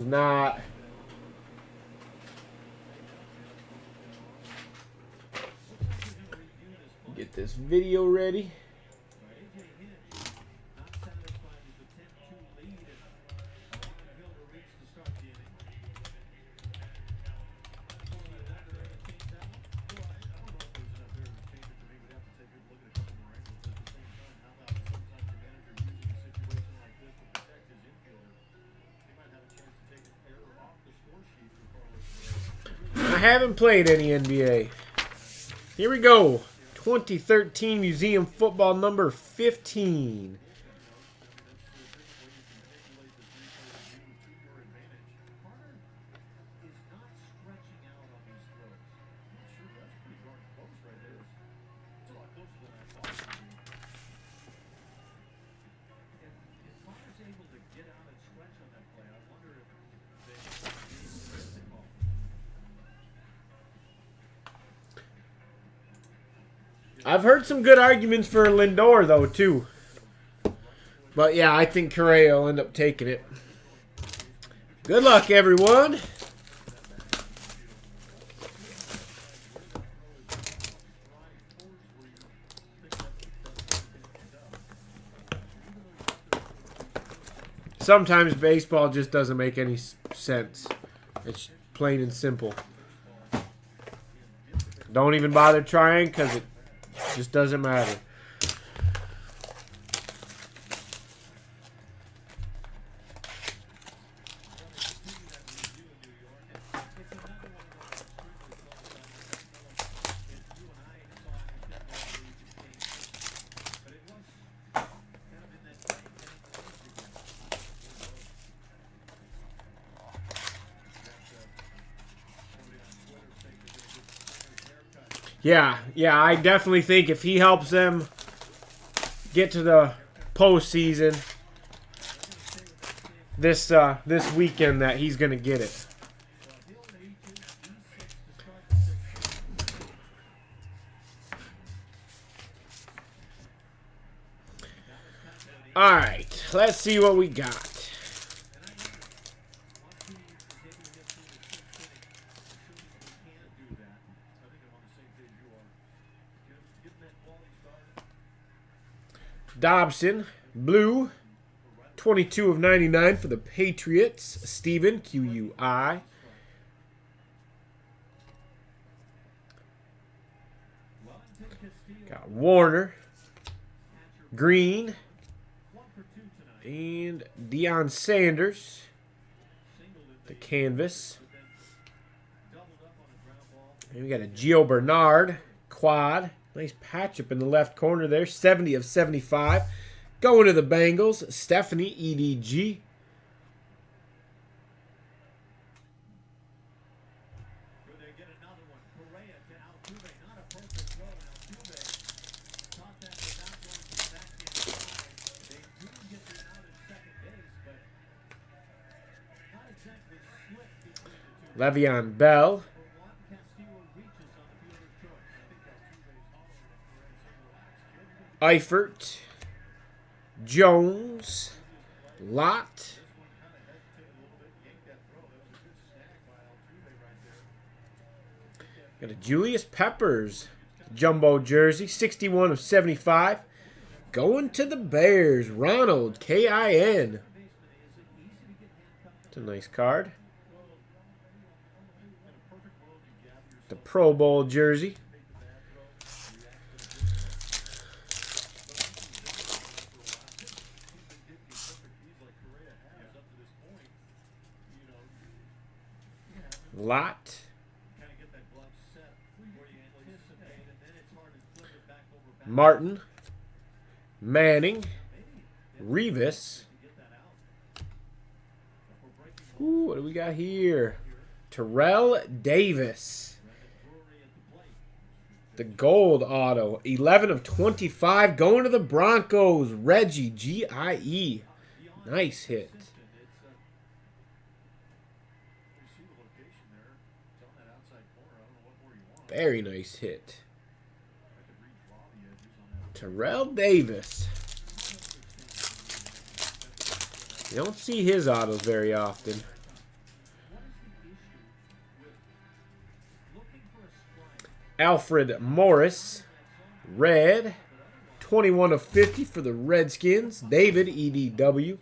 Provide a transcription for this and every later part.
Not. Get this video ready. I haven't played any NBA. Here we go. 2013 Museum Football number 15. I've heard some good arguments for Lindor, though, too. But, yeah, I think Correa will end up taking it. Good luck, everyone. Sometimes baseball just doesn't make any sense. It's plain and simple. Don't even bother trying because it just doesn't matter. Yeah, I definitely think if he helps them get to the postseason this weekend, that he's gonna get it. All right, let's see what we got. Dobson, blue, 22 of 99 for the Patriots. Steven, QUI. Got Warner, Green, and Deion Sanders, the canvas. And we got a Gio Bernard, quad. Nice patch up in the left corner there. 70 of 75. Going to the Bengals. Stephanie, EDG. Le'Veon Bell. Eifert, Jones, Lott, got a Julius Peppers jumbo jersey, 61 of 75. Going to the Bears, Ronald, KIN. It's a nice card. The Pro Bowl jersey. Lott. Martin. Manning. Revis. Ooh, what do we got here? Terrell Davis. The gold auto. 11 of 25. Going to the Broncos. Reggie, GIE. Nice hit. Very nice hit. Terrell Davis. You don't see his autos very often. Alfred Morris, red. 21 of 50 for the Redskins. David, EDW.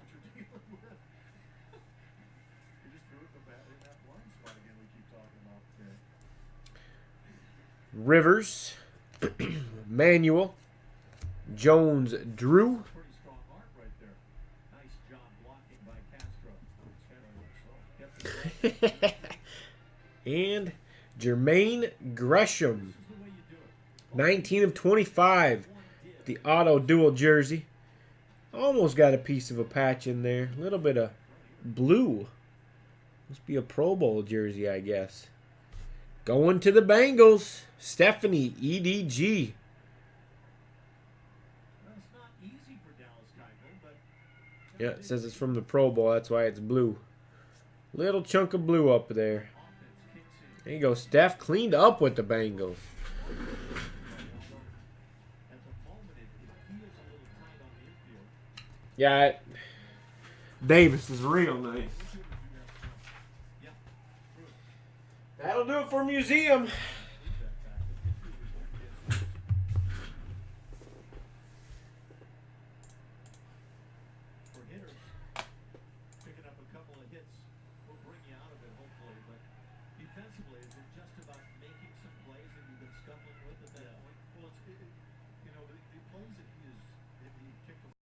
Rivers, Manuel, Jones, Drew. And Jermaine Gresham, 19 of 25. The auto dual jersey. Almost got a piece of a patch in there. A little bit of blue. Must be a Pro Bowl jersey, I guess. Going to the Bengals. Stephanie, EDG. Yeah, it says it's from the Pro Bowl. That's why it's blue. Little chunk of blue up there. There you go. Steph cleaned up with the Bengals. Yeah, Davis is real nice. That'll do it for museum.